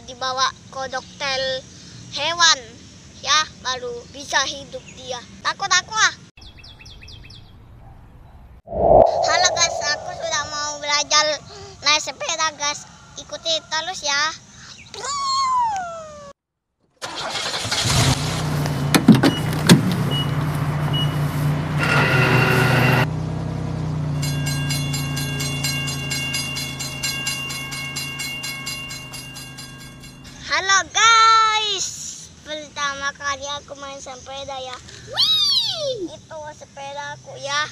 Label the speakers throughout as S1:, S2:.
S1: dibawa ke dokter hewan ya, baru bisa hidup dia. Takut aku ah. Halo guys, aku sudah mau belajar naik sepeda guys. Ikuti terus ya. Halo guys, pertama kali aku main sepeda ya. Wih! Itu sepeda aku ya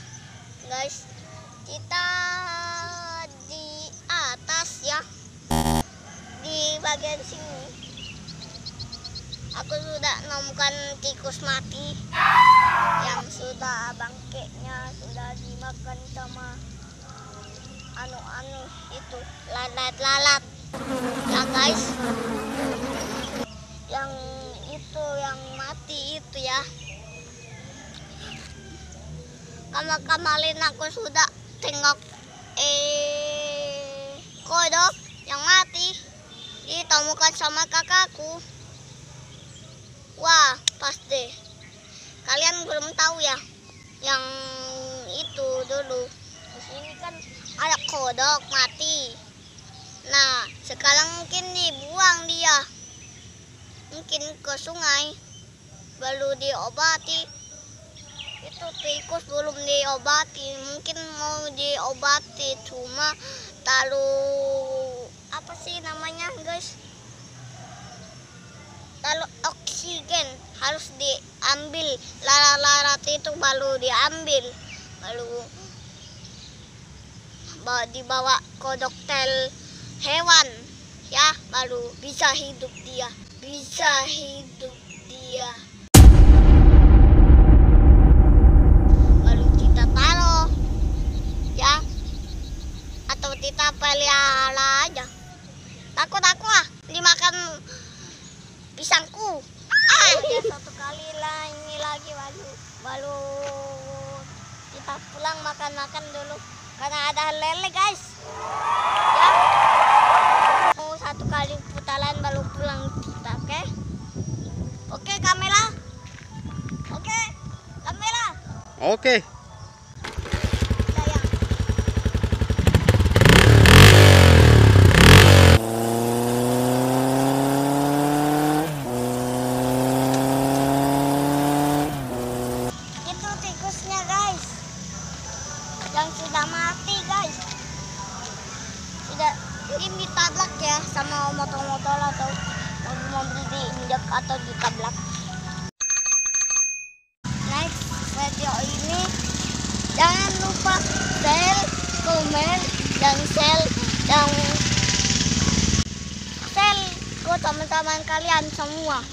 S1: guys. Kita di atas ya, di bagian sini aku sudah menemukan tikus mati yang sudah bangkainya sudah dimakan sama anu itu, lalat-lalat ya guys. Yang itu yang mati itu ya, kemarin aku sudah tengok kodok yang mati ditemukan sama kakakku. Wah, pas deh. Kalian belum tahu ya yang itu dulu. Di sini kan ada kodok mati. Nah, sekarang mungkin dibuang dia. Mungkin ke sungai, baru diobati. Itu tikus belum diobati, mungkin mau diobati cuma taruh apa sih namanya guys, taruh oksigen, harus diambil lalat-lalat itu, baru diambil, baru dibawa ke dokter hewan ya, baru bisa hidup dia. Baru kita taruh ya, atau kita pelihara aja. Takut aku ah dimakan pisangku. Ya satu kali lah ini lagi, baru kita pulang makan dulu karena ada lele guys ya. Mau satu kali putaran baru pulang kita. Oke kamera.
S2: Oke.
S1: Sayang. Itu tikusnya guys, yang sudah mati guys. Sudah ini ditabrak ya sama motor-motor atau mobil diinjak atau ditabrak. Next video ini jangan lupa share, komen, dan share ke teman-teman kalian semua.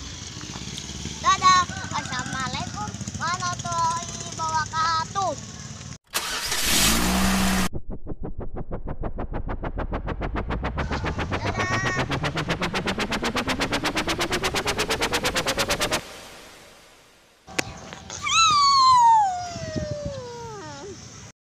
S1: Dadah, assalamualaikum.